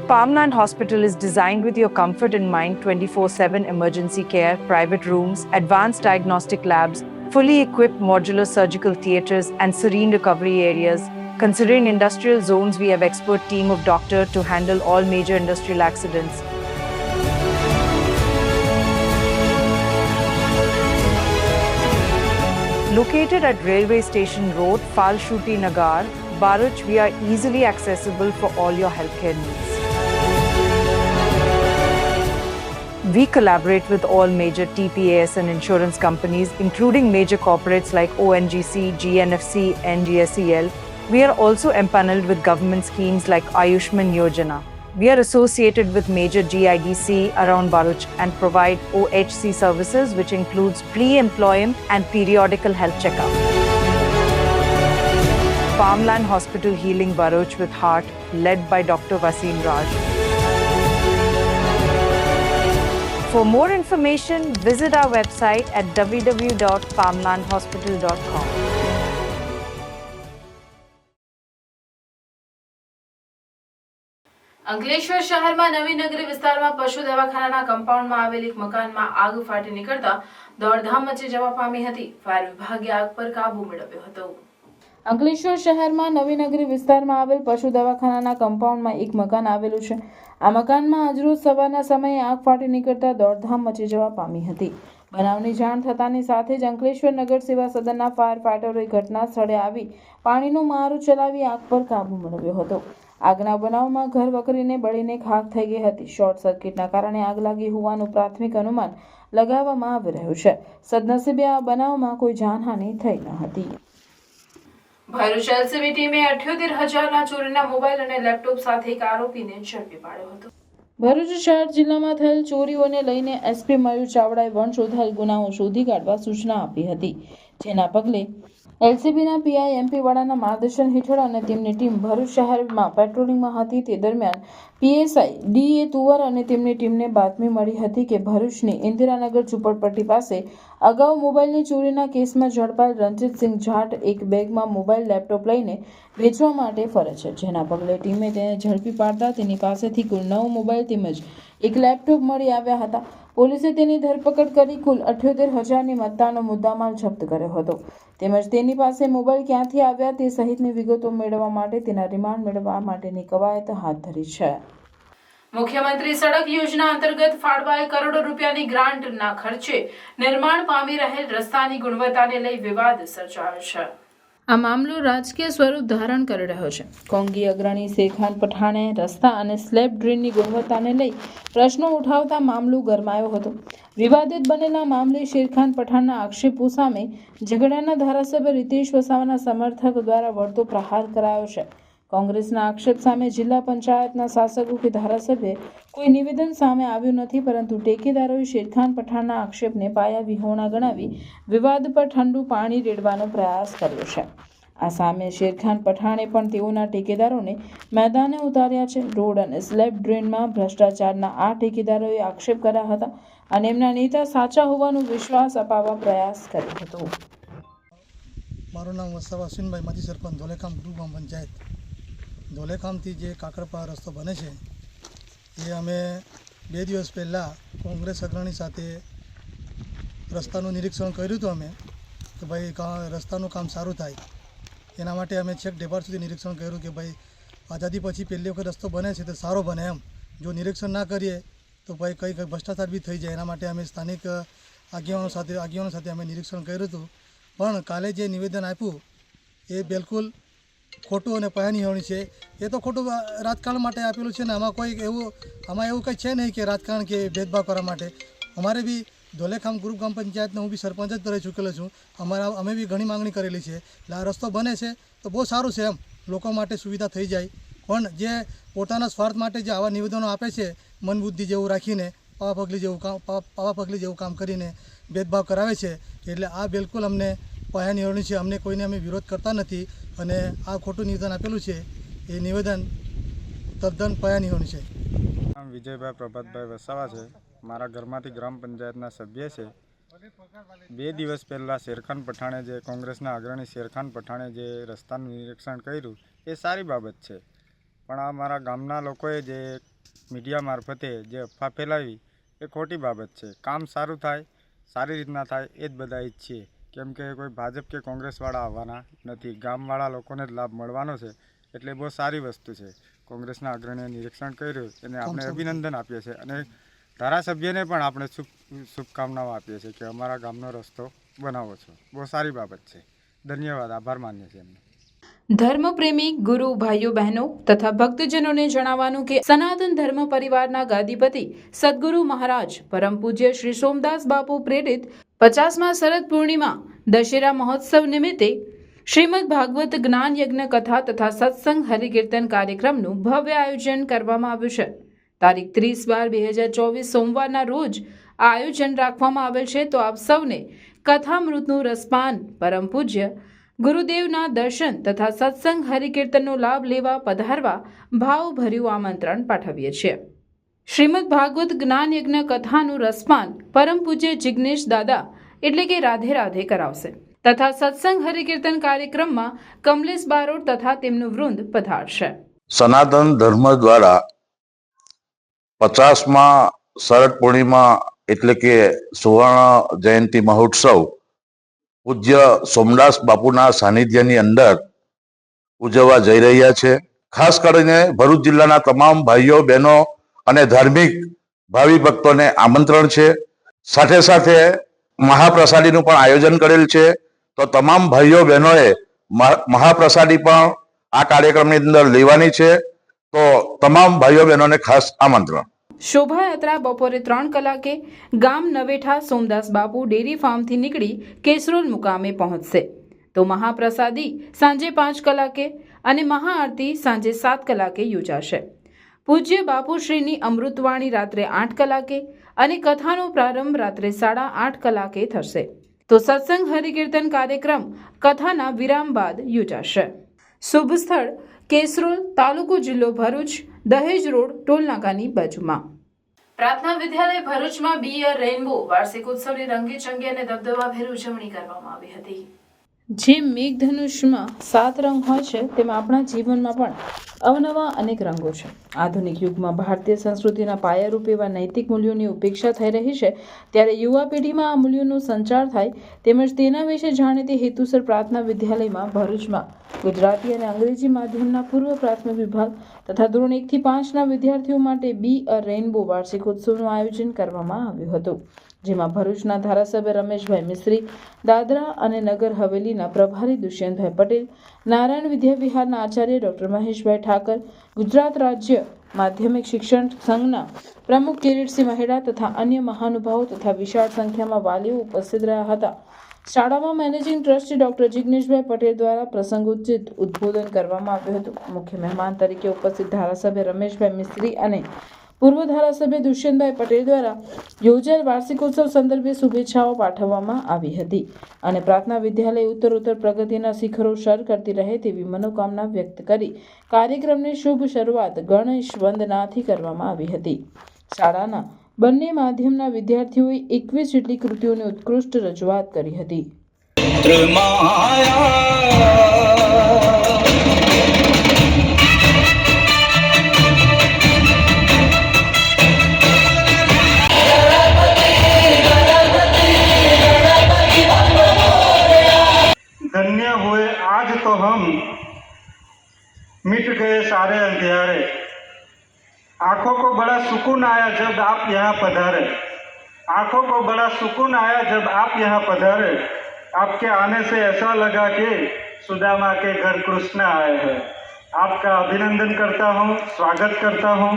Palmland Hospital is designed with your comfort in mind. 24/7 emergency care, private rooms, advanced diagnostic labs, fully equipped modular surgical theatres, and serene recovery areas. Considering industrial zones, we have expert team of doctors to handle all major industrial accidents. Located at Railway Station Road, Falshuti Nagar, Bharuch, we are easily accessible for all your healthcare needs. We collaborate with all major TPAS and insurance companies, including major corporates like ONGC, GNFC, and GSEL. We are also empaneled with government schemes like Ayushman Yojana. We are associated with major GIDC around Bharuch and provide OHC services, which includes pre-employment and periodical health checkup. Palmland Hospital Healing Bharuch with Heart, led by Dr. Wasim Raj. For more information, visit our website at www.palmlandhospital.com. Ankleshwar શહેરમાં નવી નગરી વિસ્તારમાં પશુ દવાખાનાના કમ્પાઉન્ડમાં આવેલ એક મકાનમાં આગ ફાટી નીકળતા દોડધામ મચી જવા પામી હતી. ફાયર વિભાગે આગ પર કાબુ મેળવ્યો હતો. અંકલેશ્વર શહેરમાં નવીનગરી વિસ્તારમાં આવેલ પશુ દવાખાનાના કમ્પાઉન્ડમાં એક મકાન આવેલું છે. આ મકાનમાં આજરોજ સવારના સમયે આગ ફાટી નીકળતા દોડધામ મચી જવા પામી હતી. બનાવની જાણ થતાની સાથે જ અંકલેશ્વર નગર સેવા સદનના ફાયર ફાઇટરોએ ઘટના સ્થળે આવી પાણીનો મારો ચલાવી આગ પર કાબુ મેળવ્યો હતો. આગના બનાવમાં ઘર વકરીને બળીને ખાખ થઈ ગઈ હતી. શોર્ટ સર્કિટના કારણે આગ લાગી હોવાનું પ્રાથમિક અનુમાન લગાવવામાં આવી રહ્યું છે. સદનસીબે આ બનાવમાં કોઈ જાનહાનિ થઈ ન હતી. ભરૂચ એલસીબી ટીમે 78,000ના ચોરીના મોબાઈલ અને લેપટોપ સાથે એક આરોપીને ઝડપી પાડ્યો હતો. ભરૂચ શહેર જિલ્લામાં થયેલ ચોરીઓને લઈને એસપી મયુર ચાવડાએ વણશોધાયેલ ગુનાઓ શોધી કાઢવા સૂચના આપી હતી. જેના પગલે એલસીબીના પીઆઈ એમપી વાળાના માર્ગદર્શન હેઠળ અને તેમની ટીમ ભરૂચ શહેરમાં પેટ્રોલિંગમાં હતી. તે દરમિયાન પીએસઆઈ ડીએ તુવર અને તેમની ટીમને બાતમી મળી હતી કે ભરૂચની ઇન્દિરાનગર ઝુંપડપટ્ટી પાસે અગાઉ મોબાઈલની ચોરીના કેસમાં ઝડપાયેલ રણજીતસિંહ જાટ એક બેગમાં મોબાઈલ લેપટોપ લઈને વેચવા માટે ફરે છે. જેના પગલે ટીમે તેને ઝડપી પાડતા તેની પાસેથી કુલ 9 મોબાઈલ તેમજ એક લેપટોપ મળી આવ્યા હતા. પોલીસે તેની ધરપકડ કરી કુલ 78,000ની મત્તાનો મુદ્દામાલ જપ્ત કર્યો હતો. તેમજ તેની પાસે મોબાઈલ ક્યાંથી આવ્યા તે સહિતની વિગતો મેળવવા માટે તેના રિમાન્ડ મેળવવા માટેની કવાયત હાથ ધરી છે. મુખ્યમંત્રી સડક યોજના અંતર્ગત ફાળવાયેલ કરોડો રૂપિયાની ગ્રાન્ટના ખર્ચે નિર્માણ પામી રહેલ રસ્તાની ગુણવત્તાને લઈ વિવાદ સર્જાયો છે. આ મામલો રાજકીય સ્વરૂપ ધારણ કરી રહ્યો છે. કોંગી અગ્રણી શેરખાન પઠાણે રસ્તા અને સ્લેબ ડ્રેનની ગુણવત્તાને લઈ પ્રશ્નો ઉઠાવતા મામલો ગરમાયો હતો. વિવાદિત બનેલા મામલે શેરખાન પઠાણના આક્ષેપો સામે ઝઘડાના ધારાસભ્ય રીતેશ વસાવાના સમર્થક દ્વારા વળતો પ્રહાર કરાયો છે. કોંગ્રેસના આક્ષેપ સામે જિલ્લા પંચાયતના શાસકો કે ધારાસભ્ય કોઈ નિવેદન સામે આવ્યું નથી, પરંતુ ટેકેદારોએ શેરખાન પઠાણના આક્ષેપને પાયા વિહોણા ગણાવી વિવાદ પર ઠંડુ પાણી રેડવાનો પ્રયાસ કર્યો છે. આ સામે શેરખાન પઠાણે પણ તેઓના ટેકેદારોને મેદાને ઉતાર્યા છે. રોડ અને સ્લેબ ડ્રેનમાં ભ્રષ્ટાચારના આ ટેકેદારોએ આક્ષેપ કર્યા હતા અને એમના નેતા સાચા હોવાનો વિશ્વાસ અપાવવા પ્રયાસ કર્યો હતો. મારું નામ વસાવા અશ્વિનભાઈ, માજી સરપંચ, ધોલેકામ ગ્રામ પંચાયત. ધોલેકામથી જે કાકરપા રસ્તો બને છે એ અમે 2 દિવસ પહેલાં કોંગ્રેસ અગ્રણી સાથે રસ્તાનું નિરીક્ષણ કર્યું હતું અમે કે ભાઈ રસ્તાનું કામ સારું થાય. એના માટે અમે છેક ઢેબાર સુધી નિરીક્ષણ કર્યું કે ભાઈ આઝાદી પછી પહેલી વખત રસ્તો બને છે તો સારો બને એમ. જો નિરીક્ષણ ના કરીએ તો ભાઈ કંઈ ભ્રષ્ટાચાર બી થઈ જાય. એના માટે અમે સ્થાનિક આગેવાનો સાથે અમે નિરીક્ષણ કર્યું હતું. પણ કાલે જે નિવેદન આપ્યું એ બિલકુલ ખોટું અને પાયાની છે. એ તો ખોટું રાજકારણ માટે આપેલું છે ને આમાં એવું કંઈ છે નહીં કે રાજકારણ કે ભેદભાવ કરવા માટે. અમારે બી ધોલેખામ ગ્રુપ ગ્રામ પંચાયતનો હું બી સરપંચ જ રહી ચૂકેલો છું. અમે બી ઘણી માંગણી કરેલી છે. એટલે આ રસ્તો બને છે તો બહુ સારું છે એમ, લોકો માટે સુવિધા થઈ જાય. પણ જે પોતાના સ્વાર્થ માટે જે આવા નિવેદનો આપે છે મનબુદ્ધિ જેવું રાખીને પાવા પગલી જેવું કામ કરીને ભેદભાવ કરાવે છે. એટલે આ બિલકુલ અમને પાયાની હોણી છે. અમને કોઈને અમે વિરોધ કરતા નથી અને આ ખોટું નિવેદન આપેલું છે એ નિવેદન તદ્દન પાયાની હોણી છે. નામ વિજયભાઈ પ્રભાતભાઈ વસાવા છે. મારા ઘરમાંથી ગ્રામ પંચાયતના સભ્ય છે. 2 દિવસ પહેલાં શેરખાન પઠાણે જે કોંગ્રેસના અગ્રણી શેરખાન પઠાણે જે રસ્તાનું નિરીક્ષણ કર્યું એ સારી બાબત છે. પણ આ મારા ગામના લોકોએ જે મીડિયા મારફતે જે અફવા ફેલાવી એ ખોટી બાબત છે. કામ સારું થાય, સારી રીતના થાય એ જ બધા ઈચ્છીએ. કેમ કે કોઈ ભાજપ કે કોંગ્રેસવાળા આવવાના નથી. ગામવાળા લોકોને જ લાભ મળવાનો છે, એટલે બહુ સારી વસ્તુ છે. કોંગ્રેસના અગ્રણીએ નિરીક્ષણ કર્યું એને આપણે અભિનંદન આપીએ છીએ અને ધારાસભ્યને પણ આપણે શુભકામનાઓ આપીએ છીએ કે અમારા ગામનો રસ્તો બનાવો છો. બહુ સારી બાબત છે. ધન્યવાદ, આભાર માનીએ છીએ એમને. ધર્મપ્રેમી ગુરુ ભાઈઓ બહેનો તથા ભક્તજનોને જણાવવાનું કે સનાતન ધર્મ પરિવારના ગાદીપતિ સદગુરુ મહારાજ પરમ પૂજ્ય શ્રી સોમદાસ બાપુ પ્રેરિત 50મા શરદ પૂર્ણિમા દશેરા મહોત્સવ નિમિત્તે શ્રીમદ ભાગવત જ્ઞાન યજ્ઞ કથા તથા સત્સંગ હરિકીર્તન કાર્યક્રમનું ભવ્ય આયોજન કરવામાં આવ્યું છે. તારીખ 30/12/2024 સોમવારના રોજ આ આયોજન રાખવામાં આવેલ છે. તો આપ સૌને કથામૃતનું રસપાન, પરમ પૂજ્ય ગુરુદેવના દર્શન તથા સત્સંગ હરિકીર્તનનો લાભ લેવા પધારવા ભાવભર્યું આમંત્રણ પાઠવીએ છીએ. શ્રીમદ ભાગવત જ્ઞાન યજ્ઞ કથાનું રસપાન પરમ પૂજ્ય જિગ્નેશ દાદા એટલે કે રાધે રાધે કરાવશે તથા સત્સંગ હરિકીર્તન કાર્યક્રમમાં કમલેશ બારોટ તથા તેમનું વૃંદ પધારશે. સનાતન ધર્મ દ્વારા 50મા શરદ પૂર્ણિમા એટલે કે સુવર્ણ જયંતિ મહોત્સવ પૂજ્ય સોમદાસ બાપુના સાનિધ્યની અંદર ઉજવવા જઈ રહ્યા છે. ખાસ કરીને ભરૂચ જિલ્લાના તમામ ભાઈઓ બહેનો અને ધાર્મિક ભાવિ ભક્તોને આમંત્રણ છે. સાથે સાથે મહાપ્રસાદીનું પણ આયોજન કરેલ છે. તો તમામ ભાઈઓ બહેનોએ મહાપ્રસાદી પણ આ કાર્યક્રમની અંદર લેવાની છે. તો તમામ ભાઈઓ બહેનોને ખાસ આમંત્રણ. શોભાયાત્રા બપોરે 3 કલાકે ગામ નવેઠા સોમદાસ બાપુ ડેરી ફાર્મથી નીકળી કેસરોલ મુકામે પહોંચશે. તો મહાપ્રસાદી સાંજે 5 કલાકે અને મહાઆરતી સાંજે 7 કલાકે યોજાશે. પૂજ્ય બાપુશ્રીની અમૃતવાણી રાત્રે 8 કલાકે અને કથાનો પ્રારંભ રાત્રે 8:30 કલાકે થશે. તો સત્સંગ હરિકીર્તન કાર્યક્રમ કથાના વિરામ બાદ યોજાશે. શુભ સ્થળ કેસરોલ, તાલુકો જિલ્લો ભરૂચ, દહેજ રોડ, ટોલનાકાની બાજુમાં. પ્રાર્થના વિદ્યાલય ભરૂચમાં બી અ રેઇનબો વાર્ષિક ઉત્સવની રંગેચંગે અને દબદબાભેર ઉજવણી કરવામાં આવી હતી. જેમ મેઘધનુષમાં 7 રંગ હોય છે તેમ આપણા જીવનમાં પણ અવનવા અનેક રંગો છે. આધુનિક યુગમાં ભારતીય સંસ્કૃતિના પાયારૂપ એવા નૈતિક મૂલ્યોની ઉપેક્ષા થઈ રહી છે, ત્યારે યુવા પેઢીમાં આ મૂલ્યોનો સંચાર થાય તેમજ તેના વિશે જાણે તે હેતુસર પ્રાર્થના વિદ્યાલયમાં ભરૂચમાં ગુજરાતી અને અંગ્રેજી માધ્યમના પૂર્વ પ્રાથમિક વિભાગ તથા ધોરણ 1 થી 5ના વિદ્યાર્થીઓ માટે બી અ રેઇનબો વાર્ષિક ઉત્સવનું આયોજન કરવામાં આવ્યું હતું. જેમાં ભરૂચના ધારાસભ્ય રમેશભાઈ મિસ્ત્રી, દાદરા અને નગર હવેલીના પ્રભારી દુષ્યંતભાઈ પટેલ, નારાયણ વિદ્યા વિહારના આચાર્ય ડોક્ટર મહેશભાઈ ઠાકર, ગુજરાત રાજ્ય માધ્યમિક શિક્ષણ સંઘના પ્રમુખ કિરીટસિંહ મહેડા તથા અન્ય મહાનુભાવો તથા વિશાળ સંખ્યામાં વાલીઓ ઉપસ્થિત રહ્યા હતા. શાળામાં મેનેજિંગ ટ્રસ્ટી ડોક્ટર જિગ્નેશભાઈ પટેલ દ્વારા પ્રસંગોચિત ઉદ્બોધન કરવામાં આવ્યું હતું. મુખ્ય મહેમાન તરીકે ઉપસ્થિત ધારાસભ્ય રમેશભાઈ મિસ્ત્રી અને પૂર્વ ધારાસભ્ય દુષ્યંતભાઈ પટેલ દ્વારા યોજાયેલ વાર્ષિકોત્સવ સંદર્ભે શુભેચ્છાઓ પાઠવવામાં આવી હતી અને પ્રાર્થના વિદ્યાલય ઉત્તરોત્તર પ્રગતિના શિખરો સર કરતી રહે તેવી મનોકામના વ્યક્ત કરી કાર્યક્રમની શુભ શરૂઆત ગણેશ વંદનાથી કરવામાં આવી હતી. શાળાના બંને માધ્યમના વિદ્યાર્થીઓએ 21 જેટલી કૃતિઓની ઉત્કૃષ્ટ રજૂઆત કરી હતી. धन्य हुए आज तो हम मिट गए सारे अंधियारे, आँखों को बड़ा सुकून आया जब आप यहाँ पधारे, आँखों को बड़ा सुकून आया जब आप यहाँ पधारे, आपके आने से ऐसा लगा कि सुदामा के घर कृष्ण आए हैं. आपका अभिनंदन करता हूँ, स्वागत करता हूँ.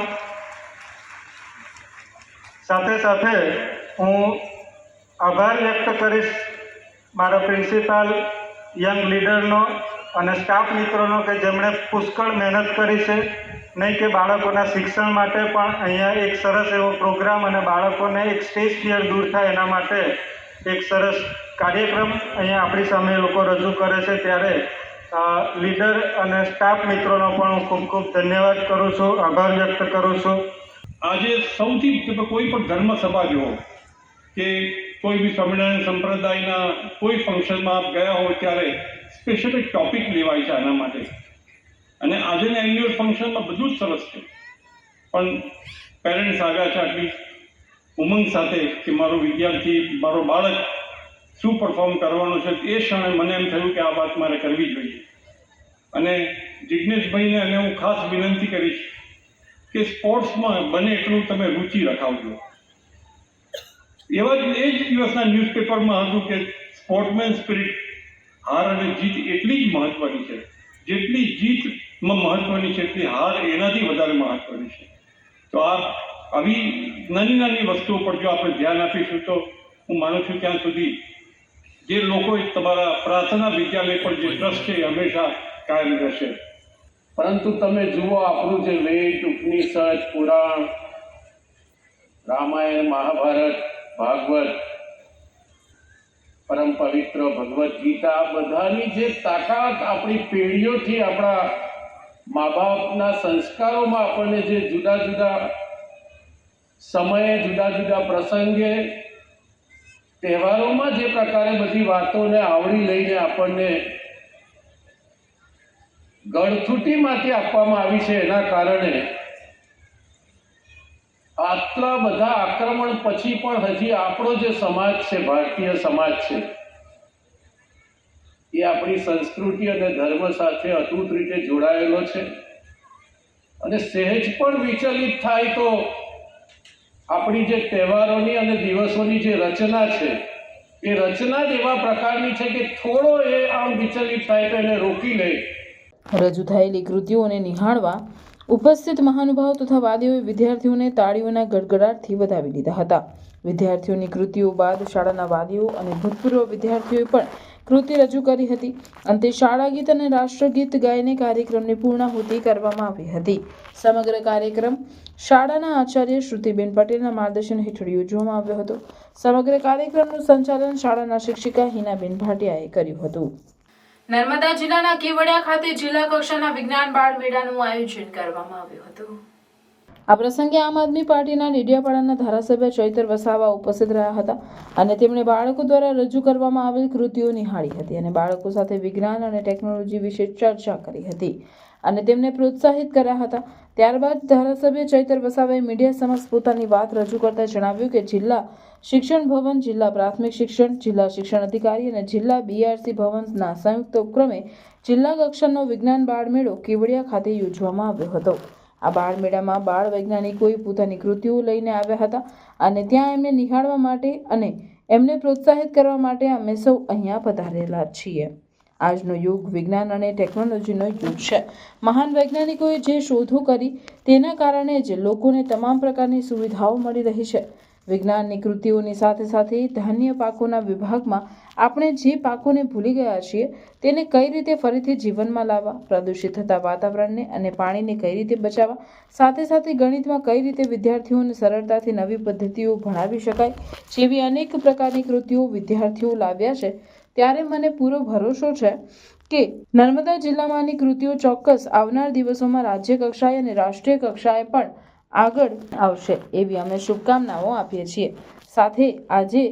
સાથે સાથે હું આભાર વ્યક્ત કરીશ મારા પ્રિન્સિપાલ, યંગ લીડરનો અને સ્ટાફ મિત્રોનો કે જેમણે પુષ્કળ મહેનત કરી છે. નહીં કે બાળકોના શિક્ષણ માટે પણ અહીંયા એક સરસ એવો પ્રોગ્રામ અને બાળકોને એક સ્ટેજ ફિયર દૂર થાય એના માટે એક સરસ કાર્યક્રમ અહીંયા આપણી સામે લોકો રજૂ કરે છે. ત્યારે લીડર અને સ્ટાફ મિત્રોનો પણ હું ખૂબ ખૂબ ધન્યવાદ કરું છું, આભાર વ્યક્ત કરું છું. આજે સૌથી કોઈ પણ ધર્મ સભા જુઓ કે કોઈ બી સ્વામિનારાયણ સંપ્રદાયના કોઈ ફંક્શનમાં આપ ગયા હો ત્યારે સ્પેશિફિક ટોપિક લેવાય છે આના માટે. અને આજના એન્યુઅલ ફંક્શનમાં બધું જ સરસ છે, પણ પેરેન્ટ્સ આવ્યા છે આટલી ઉમંગ સાથે કે મારો વિદ્યાર્થી, મારો બાળક શું પરફોર્મ કરવાનું છે, એ ક્ષણે મને એમ થયું કે આ વાત મારે કરવી જોઈએ. અને જિજ્ઞેશભાઈને અને હું ખાસ વિનંતી કરીશ કે સ્પોર્ટ્સમાં બને એટલું તમે રુચિ રખાવજો. એ જ દિવસના ન્યૂઝપેપરમાં હતું કે સ્પોર્ટ્સમેન સ્પિરિટ, હાર અને જીત એટલી જ મહત્વની છે, જેટલી જીતમાં મહત્વની છે એટલી હાર એનાથી વધારે મહત્વની છે. તો આવી નાની નાની વસ્તુઓ પર જો આપણે ધ્યાન આપીશું તો હું માનું છું ત્યાં સુધી જે લોકોએ તમારા પ્રાર્થના વિદ્યાલય પર જે ટ્રસ્ટ છે એ હંમેશા કાયમ રહેશે. પરંતુ તમે જુઓ, આપણું જે વેદ, ઉપનિષદ, પુરાણ, રામાયણ, મહાભારત, ભાગવત, પરમ પવિત્ર ભગવદ્ ગીતા, આ બધાની જે તાકાત આપણી પેઢીઓથી આપણા મા બાપના સંસ્કારોમાં આપણને જે જુદા જુદા સમયે, જુદા જુદા પ્રસંગે, તહેવારોમાં જે પ્રકારે બધી વાતોને આવરી લઈને આપણને ગળથૂટીમાંથી આપવામાં આવી છે, એના કારણે આટલા બધા આક્રમણ પછી પણ હજી આપણો જે સમાજ છે, ભારતીય સમાજ છે, એ આપણી સંસ્કૃતિ અને ધર્મ સાથે અતૂટ રીતે જોડાયેલો છે. અને સહેજ પણ વિચલિત થાય તો આપણી જે તહેવારોની અને દિવસોની જે રચના છે, એ રચના જ એવા પ્રકારની છે કે થોડો એ આમ વિચલિત થાય તો એને રોકી લે. રજૂ થયેલી કૃતિઓને નિહાળવા ઉપસ્થિત મહાનુભાવ તથા વાલીઓએ વિદ્યાર્થીઓને તાળીઓના ગડગડાટથી વધાવી દીધા હતા. વિદ્યાર્થીઓની કૃતિઓ બાદ શાળાના વાલીઓ અને ભૂતપૂર્વ વિદ્યાર્થીઓએ પણ કૃતિ રજૂ કરી હતી. અંતે શાળા ગીત અને રાષ્ટ્રગીત ગાઈને કાર્યક્રમની પૂર્ણાહુતિ કરવામાં આવી હતી. સમગ્ર કાર્યક્રમ શાળાના આચાર્ય શ્રુતિબેન પટેલના માર્ગદર્શન હેઠળ યોજવામાં આવ્યો હતો. સમગ્ર કાર્યક્રમનું સંચાલન શાળાના શિક્ષિકા હિનાબેન ભાટિયાએ કર્યું હતું. નર્મદા જિલ્લાના કેવડિયા ખાતે જિલ્લા કક્ષાના વિજ્ઞાન બાળ મેળાનું આયોજન કરવામાં આવ્યું હતું. આ પ્રસંગે આમ આદમી પાર્ટીના ડેડિયાપાડાના ધારાસભ્ય ચૈતર વસાવા ઉપસ્થિત રહ્યા હતા અને તેમણે બાળકો દ્વારા રજૂ કરવામાં આવેલ કૃતિઓ નિહાળી હતી અને બાળકો સાથે વિજ્ઞાન અને ટેકનોલોજી વિશે ચર્ચા કરી હતી અને તેમને પ્રોત્સાહિત કર્યા હતા. ત્યારબાદ ધારાસભ્ય ચૈતર વસાવાએ મીડિયા સમક્ષ પોતાની વાત રજૂ કરતા જણાવ્યું કે જિલ્લા શિક્ષણ ભવન, જિલ્લા પ્રાથમિક શિક્ષણ, જિલ્લા શિક્ષણ અધિકારી અને જિલ્લા બીઆરસી ભવનના સંયુક્ત ઉપક્રમે જિલ્લા કક્ષાનો વિજ્ઞાન બાળ મેળો કેવડિયા ખાતે યોજવામાં આવ્યો હતો. આ બાળ મેળામાં બાળ વૈજ્ઞાનિકોએ પોતાની કૃતિઓ લઈને આવ્યા હતા અને ત્યાં એમને નિહાળવા માટે અને એમને પ્રોત્સાહિત કરવા માટે અમે સૌ અહીંયા પધારેલા છીએ. આજનો યુગ વિજ્ઞાન અને ટેકનોલોજીનો યુગ છે. મહાન વૈજ્ઞાનિકોએ જે શોધો કરી તેના કારણે જ લોકોને તમામ પ્રકારની સુવિધાઓ મળી રહી છે. વિજ્ઞાનની કૃતિઓની સાથે સાથે ધાન્ય પાકોના વિભાગમાં આપણે જે પાકોને ભૂલી ગયા છીએ તેને કઈ રીતે ફરીથી જીવનમાં લાવવા, પ્રદૂષિત થતા વાતાવરણને અને પાણીને કઈ રીતે બચાવવા, સાથે સાથે ગણિતમાં કઈ રીતે વિદ્યાર્થીઓને સરળતાથી નવી પદ્ધતિઓ ભણાવી શકાય જેવી અનેક પ્રકારની કૃતિઓ વિદ્યાર્થીઓ લાવ્યા છે. ત્યારે મને પૂરો ભરોસો છે કે નર્મદા જિલ્લામાંની કૃતિઓ ચોક્કસ આવનાર દિવસોમાં રાજ્ય કક્ષાએ અને રાષ્ટ્રીય કક્ષાએ પણ આગળ આવશે એવી અમે શુભકામનાઓ આપીએ છીએ. સાથે આજે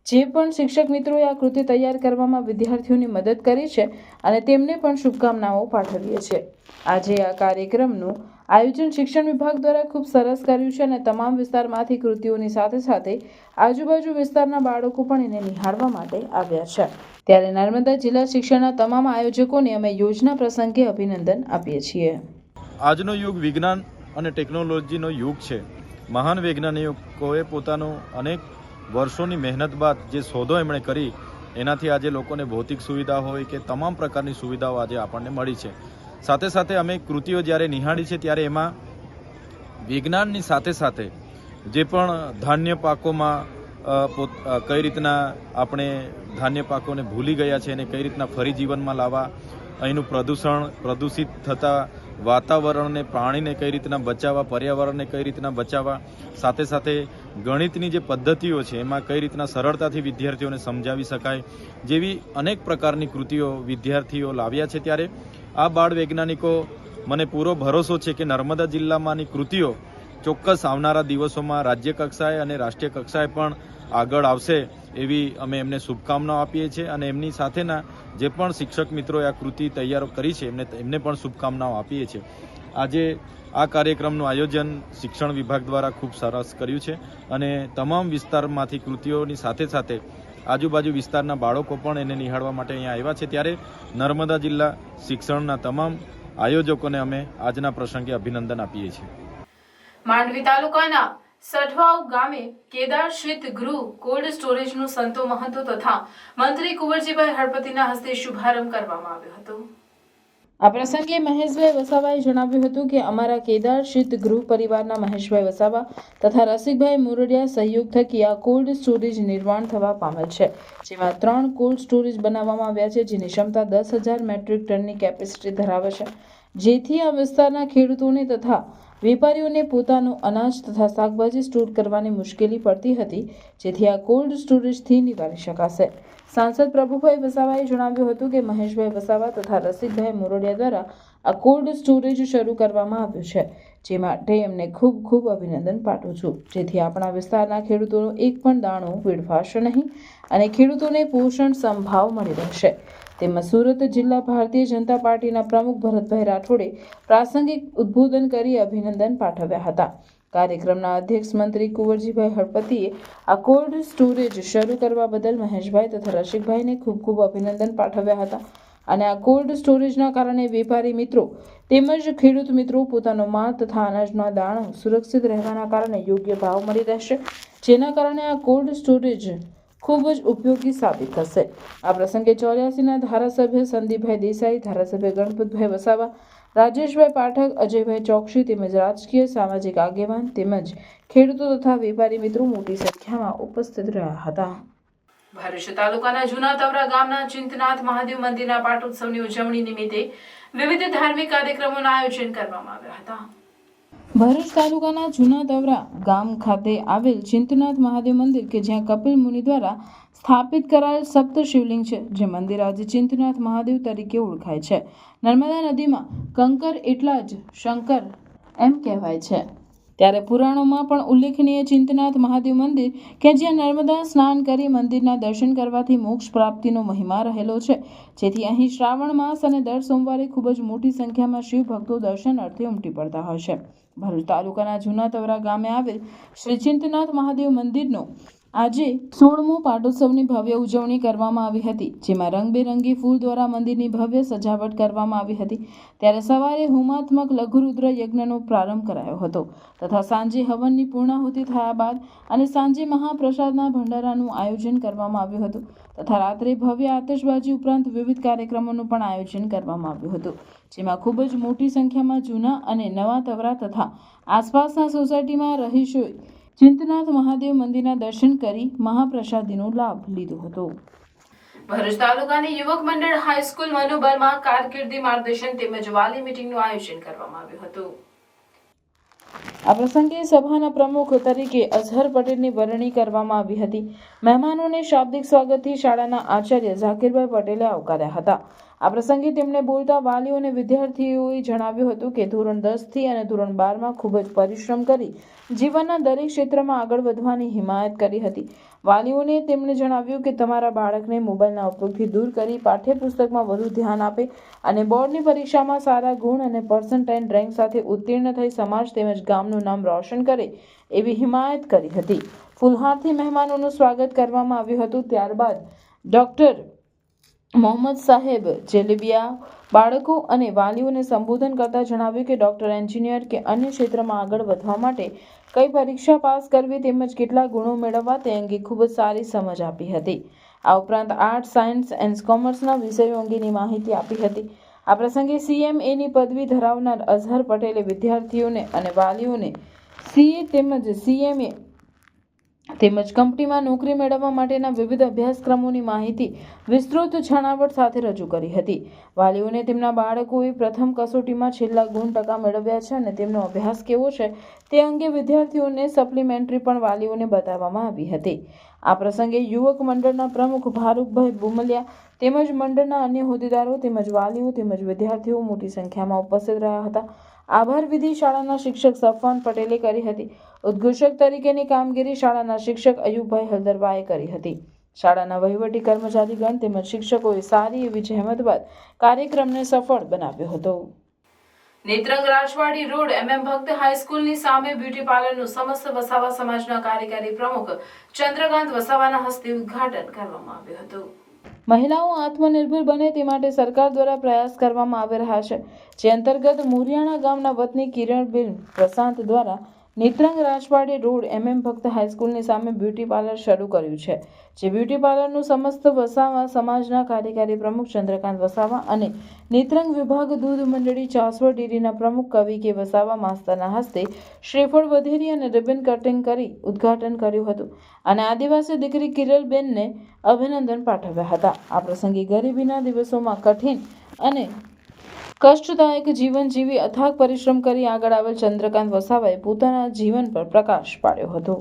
જે પણ શિક્ષક મિત્રોએ આ કૃતિ તૈયાર કરવામાં વિદ્યાર્થીઓની મદદ કરી છે અને તેમને પણ શુભકામનાઓ પાઠવીએ છીએ. આજે આ કાર્યક્રમનું આયોજન શિક્ષણ વિભાગ દ્વારા ખૂબ સરસ કર્યું છે અને તમામ વિસ્તારમાંથી કૃતિઓની સાથે સાથે આજુબાજુ વિસ્તારના બાળકો પણ એને નિહાળવા માટે આવ્યા છે. ત્યારે નર્મદા જિલ્લા શિક્ષણના તમામ આયોજકોને અમે યોજના પ્રસંગે અભિનંદન આપીએ છીએ. આજનો યુગ વિજ્ઞાન અને ટેકનોલોજીનો યુગ છે. મહાન વૈજ્ઞાનિકોએ પોતાનું અનેક વર્ષોની મહેનત બાદ જે શોધો એમણે કરી એનાથી આજે લોકોને ભૌતિક સુવિધા હોય કે તમામ પ્રકારની સુવિધાઓ આજે આપણને મળી છે. સાથે સાથે અમે કૃતિઓ જ્યારે નિહાળી છે ત્યારે એમાં વિજ્ઞાનની સાથે સાથે જે પણ ધાન્ય પાકોમાં કઈ રીતના આપણે ધાન્ય પાકોને ભૂલી ગયા છે અને કઈ રીતના ફરી જીવનમાં લાવવા, અહીંનું પ્રદૂષિત થતા વાતાવરણને, પાણીને કઈ રીતના બચાવવા, પર્યાવરણને કઈ રીતના બચાવવા, સાથે સાથે ગણિતની જે પદ્ધતિઓ છે એમાં કઈ રીતના સરળતાથી વિદ્યાર્થીઓને સમજાવી શકાય જેવી અનેક પ્રકારની કૃતિઓ વિદ્યાર્થીઓ લાવ્યા છે. ત્યારે આ બાળ વૈજ્ઞાનિકો, મને પૂરો ભરોસો છે કે નર્મદા જિલ્લામાંની કૃતિઓ ચોક્કસ આવનારા દિવસોમાં રાજ્ય કક્ષાએ અને રાષ્ટ્રીય કક્ષાએ પણ આગળ આવશે એવી અમે એમને શુભકામનાઓ આપીએ છીએ અને એમની સાથેના જે પણ શિક્ષક મિત્રોએ આ કૃતિ તૈયાર કરી છે એમને પણ શુભકામનાઓ આપીએ છીએ. આજે આ કાર્યક્રમનું આયોજન શિક્ષણ વિભાગ દ્વારા ખૂબ સરસ કર્યું છે અને તમામ વિસ્તારમાંથી કૃતિઓની સાથે સાથે આજુબાજુ વિસ્તારના બાળકો પણ એને નિહાળવા માટે અહીંયા આવ્યા છે. ત્યારે નર્મદા જિલ્લા શિક્ષણના તમામ આયોજકોને અમે આજના પ્રસંગે અભિનંદન આપીએ છીએ. માંડવી તાલુકાના સઠવાવ ગામે કેદાર શીત ગૃહ કોલ્ડ સ્ટોરેજનું સંતો મહંતો તથા મંત્રી કુંવરજીભાઈ હળપતિના હસ્તે શુભારંભ કરવામાં આવ્યો હતો. આ પ્રસંગે મહેશભાઈ વસાવાએ જણાવ્યું હતું કે અમારા કેદાર શીત ગૃહ પરિવારના મહેશભાઈ વસાવા તથા રસિકભાઈ મોરડિયા સહયોગ થકી આ કોલ્ડ સ્ટોરેજ નિર્માણ થવા પામેલ છે, જેમાં 3 કોલ્ડ સ્ટોરેજ બનાવવામાં આવ્યા છે, જેની ક્ષમતા 10,000 મેટ્રિક ટનની કેપેસિટી ધરાવે છે, જેથી આ વિસ્તારના ખેડૂતોને તથા વેપારીઓને પોતાનું અનાજ તથા શાકભાજી સ્ટોર કરવાની મુશ્કેલી પડતી હતી, જેથી આ કોલ્ડ સ્ટોરેજથી નિવારી શકાશે. સાંસદ પ્રભુભાઈ વસાવાએ જણાવ્યું હતું કે મહેશભાઈ વસાવા તથા રસિકભાઈ મોરડિયા દ્વારા આ કોલ્ડ સ્ટોરેજ શરૂ કરવામાં આવ્યું છે, જે માટે એમને ખૂબ ખૂબ અભિનંદન પાઠવું છું, જેથી આપણા વિસ્તારના ખેડૂતોનો એક પણ દાણો વેડફાશે નહીં અને ખેડૂતોને પોષણ સંભાવ મળી રહેશે. તેમાં સુરત જિલ્લા ભારતીય જનતા પાર્ટીના પ્રમુખ ભરતભાઈ રાઠોડે પ્રાસંગિક ઉદ્બોધન કરી અભિનંદન પાઠવ્યા હતા. કાર્યક્રમના અધ્યક્ષ મંત્રી કુંવરજીભાઈ હળપતિએ આ કોલ્ડ સ્ટોરેજ શરૂ કરવા બદલ મહેશભાઈ તથા રસિકભાઈને ખૂબ ખૂબ અભિનંદન પાઠવ્યા હતા અને આ કોલ્ડ સ્ટોરેજના કારણે વેપારી મિત્રો તેમજ ખેડૂત મિત્રો પોતાનો માલ તથા અનાજના દાણો સુરક્ષિત રહેવાના કારણે યોગ્ય ભાવ મળી રહેશે, જેના કારણે આ કોલ્ડ સ્ટોરેજ ખૂબ જ ઉપયોગી સાબિત થશે. આ પ્રસંગે 84ના ધારાસભ્ય સંદીપભાઈ દેસાઈ, ધારાસભ્ય ગણપતભાઈ વસાવા, રાજેશભાઈ પાઠક, અજયભાઈ ચોકસી તેમજ રાજકીય સામાજિક આગેવાન તેમજ ખેડૂતો તથા વેપારી મિત્રો મોટી સંખ્યામાં ઉપસ્થિત રહ્યા હતા. ભરૂચ તાલુકાના જૂના તવરા ગામના ચિંતનાથ મહાદેવ મંદિરના પાટોત્સવની ઉજવણી નિમિત્તે વિવિધ ધાર્મિક કાર્યક્રમોના આયોજન કરવામાં આવ્યા હતા. ભરૂચ તાલુકાના જૂના તવરા ગામ ખાતે આવેલ ચિંતનાથ મહાદેવ મંદિર કે જ્યાં કપિલ મુનિ દ્વારા સ્થાપિત કરાયેલ સપ્ત શિવલિંગ છે, જે મંદિર આજે ચિંતનાથ મહાદેવ તરીકે ઓળખાય છે. નર્મદા નદીમાં કંકર એટલા જ શંકર એમ કહેવાય છે. ત્યારે પુરાણોમાં પણ ઉલ્લેખનીય ચિંતનાથ મહાદેવ મંદિર કે જ્યાં નર્મદા સ્નાન કરી મંદિરના દર્શન કરવાથી મોક્ષ પ્રાપ્તિનો મહિમા રહેલો છે, જેથી અહીં શ્રાવણ માસ અને દર સોમવારે ખૂબ જ મોટી સંખ્યામાં શિવ ભક્તો દર્શન અર્થે ઉમટી પડતા હોય છે. ભરૂચ તાલુકાના જૂના તવરા ગામે આવેલ શ્રી ચિંતનાથ મહાદેવ મંદિરનો આજે 16મો પાટોત્સવની ભવ્ય ઉજવણી કરવામાં આવી હતી, જેમાં રંગબેરંગી ફૂલ દ્વારા મંદિરની ભવ્ય સજાવટ કરવામાં આવી હતી. ત્યારે સવારે હોમાત્મક લઘુરુદ્ર યજ્ઞનો પ્રારંભ કરાયો હતો તથા સાંજે હવનની પૂર્ણાહુતિ થયા બાદ અને સાંજે મહાપ્રસાદના ભંડારાનું આયોજન કરવામાં આવ્યું હતું તથા રાત્રે ભવ્ય આતશબાજી ઉપરાંત વિવિધ કાર્યક્રમોનું પણ આયોજન કરવામાં આવ્યું હતું, જેમાં ખૂબ જ મોટી સંખ્યામાં જૂના અને નવા તવરા તથા આસપાસના સોસાયટીમાં રહીશોએ ચિંતનાથ મહાદેવ મંદિરના દર્શન કરી મહાપ્રસાદીનો લાભ લીધો હતો. ભરૂચ તાલુકાની યુવક મંડળ હાઈસ્કૂલ મનુબરમાં કારકિર્દી માર્ગદર્શન તેમજ વાલી મીટિંગનું આયોજન કરવામાં આવ્યું હતું. આ પ્રસંગે સભાના પ્રમુખ તરીકે અઝહર પટેલની વરણી કરવામાં આવી હતી. મહેમાનોને શાબ્દિક સ્વાગતથી શાળાના આચાર્ય ઝાકીરભાઈ પટેલે આવકાર્યા હતા. આ પ્રસંગે તેમણે બોલતા વાલીઓ અને વિદ્યાર્થીઓએ જણાવ્યું હતું કે ધોરણ 10થી અને ધોરણ 12માં ખૂબ જ પરિશ્રમ કરી જીવનના દરેક ક્ષેત્રમાં આગળ વધવાની હિમાયત કરી હતી. વાલીઓને તેમણે જણાવ્યું કે તમારા બાળકને મોબાઈલના ઉપયોગથી દૂર કરી પાઠ્યપુસ્તકમાં વધુ ધ્યાન આપે અને બોર્ડની પરીક્ષામાં સારા ગુણ અને પર્સન્ટાઇલ રેન્ક સાથે ઉત્તીર્ણ થઈ સમાજ તેમજ ગામનું નામ રોશન કરે એવી હિમાયત કરી હતી. ફુલહારથી મહેમાનોનું સ્વાગત કરવામાં આવ્યું હતું. ત્યારબાદ ડોક્ટર મોહમ્મદ સાહેબ જેલેબિયા બાળકો અને વાલીઓને સંબોધન કરતા જણાવ્યું કે ડોક્ટર, એન્જિનિયર કે અન્ય ક્ષેત્રમાં આગળ વધવા માટે કઈ પરીક્ષા પાસ કરવી તેમજ કેટલા ગુણો મેળવવા તે અંગે ખૂબ જ સારી સમજ આપી હતી. આ ઉપરાંત આર્ટ્સ, સાયન્સ એન્ડ કોમર્સના વિષયો અંગેની માહિતી આપી હતી. આ પ્રસંગે CMAની પદવી ધરાવનાર અઝહર પટેલે વિદ્યાર્થીઓને અને વાલીઓને CA તેમજ CMA તેમજ કંપનીમાં નોકરી મેળવવા માટેના વિવિધ અભ્યાસક્રમોની માહિતી વિસ્તૃત છણાવટ સાથે રજૂ કરી હતી. વાલીઓને તેમના બાળકોએ પ્રથમ કસોટીમાં છેલ્લા ગુણ ટકા મેળવ્યા છે અને તેમનો અભ્યાસ કેવો છે તે અંગે વિદ્યાર્થીઓને સપ્લિમેન્ટરી પણ વાલીઓને બતાવવામાં આવી હતી. આ પ્રસંગે યુવક મંડળના પ્રમુખ ભારૂકભાઈ બુમલિયા તેમજ મંડળના અન્ય હોદ્દેદારો તેમજ વાલીઓ તેમજ વિદ્યાર્થીઓ મોટી સંખ્યામાં ઉપસ્થિત રહ્યા હતા. આભાર વિધિ શાળાના શિક્ષક સફવાન પટેલે કરી હતી. ઉદ્ઘોષક તરીકેની કામગીરી શાળાના શિક્ષક અયુબભાઈ હલદરવાએ કરી હતી. શાળાના વહીવટી કર્મચારીગણ તેમજ શિક્ષકોએ સારી એવી જહેમત બાદ કાર્યક્રમને સફળ બનાવ્યો હતો. નેત્રંગ રાજવાડી રોડ ભક્ત હાઈસ્કૂલની સામે બ્યુટી પાર્લરનું સમસ્ત વસાવા સમાજના કાર્યકારી પ્રમુખ ચંદ્રકાંત વસાવાના હસ્તે ઉદ્ઘાટન કરવામાં આવ્યું હતું. મહિલાઓ આત્મનિર્ભર બને તે માટે સરકાર દ્વારા પ્રયાસ કરવામાં આવી રહ્યા છે, જે અંતર્ગત મુરિયાણા ગામના વતની કિરણબેન પ્રશાંત દ્વારા નેત્રંગ રાજવાડી રોડ ભક્ત હાઈસ્કૂલની સામે બ્યુટી પાર્લર શરૂ કર્યું છે, જે બ્યુટી પાર્લરનું સમસ્ત વસાવા સમાજના કાર્યકારી પ્રમુખ ચંદ્રકાંત વસાવા અને નેત્રંગ વિભાગ દૂધ મંડળી ચાસવડ ડેરીના પ્રમુખ કવિ કે વસાવા માસ્તરના હસ્તે શ્રીફળ વધેરી અને રિબન કટિંગ કરી ઉદ્ઘાટન કર્યું હતું અને આદિવાસી દીકરી કિરલબેનને અભિનંદન પાઠવ્યા હતા. આ પ્રસંગે ગરીબીના દિવસોમાં કઠિન અને કષ્ટદાયક જીવન જીવી અથાગ પરિશ્રમ કરી આગળ આવેલ ચંદ્રકાંત વસાવાએ પોતાના જીવન પર પ્રકાશ પાડ્યો હતો.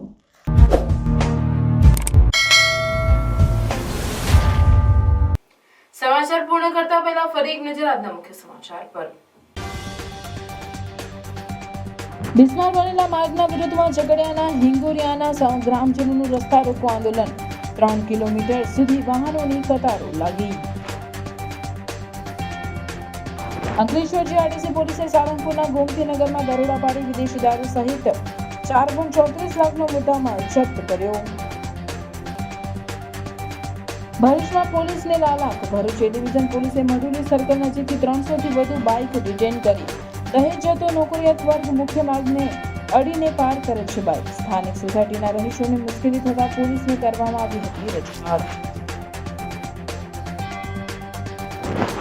સમાચાર પૂર્ણ કરતા પહેલા ફરી એક નજર આજના મુખ્ય સમાચાર પર. બિસ્માર બનેલા માર્ગના વિરોધમાં ઝઘડિયાના હિંગોરિયાના ગ્રામજનોનું રસ્તા રોકો આંદોલન. 3 કિલોમીટર સુધી વાહનોની કતારો લાગી. અંકલેશ્વર જીઆઈડીસી પોલીસે સાળંગપુરના ગોમતીનગરમાં દરોડા પાડી વિદેશી દારૂ સહિત 4.34 લાખનો મુદ્દામાલ જપ્ત કર્યો. ભરૂચમાં પોલીસને લાલાક. ભરૂચ એ ડિવિઝન પોલીસે મઢુલી સર્કલ નજીકથી 300 થી વધુ બાઇક ડિટેન કરી દહેજ જતો નોકરિયાત વર્ગ મુખ્ય માર્ગને અડીને પાર કરે છે બાઇક. સ્થાનિક સોસાયટીના રહીશોને મુશ્કેલી થતા પોલીસને કરવામાં આવી હતી રજૂઆત.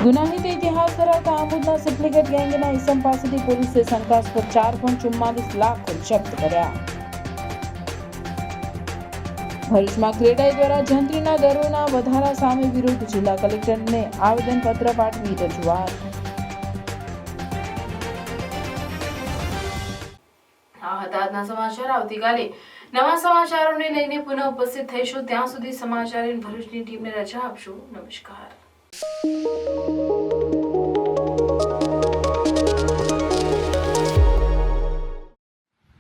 ગુનાહિત ઇતિહાસ ધરાવતા આમોદના સિપ્લિગેટ ગેંગના ઇસમ પાસેથી પોલીસે શંકાસ્પદ 4.44 લાખ જપ્ત કર્યા. ભરૂચમાં ક્રેડાઈ દ્વારા જંત્રીના દરોના વધારા સામે વિરોધ. જિલ્લા કલેક્ટરને આવેદનપત્ર પાઠવી રજૂઆત. આ હતા આજના સમાચાર. આવતીકાલે નવા સમાચારોને લઈને પુનઃ ઉપસ્થિત થઈશું. ત્યાં સુધી સમાચાર ભરૂચની ટીમને રજા આપશું. નમસ્કાર.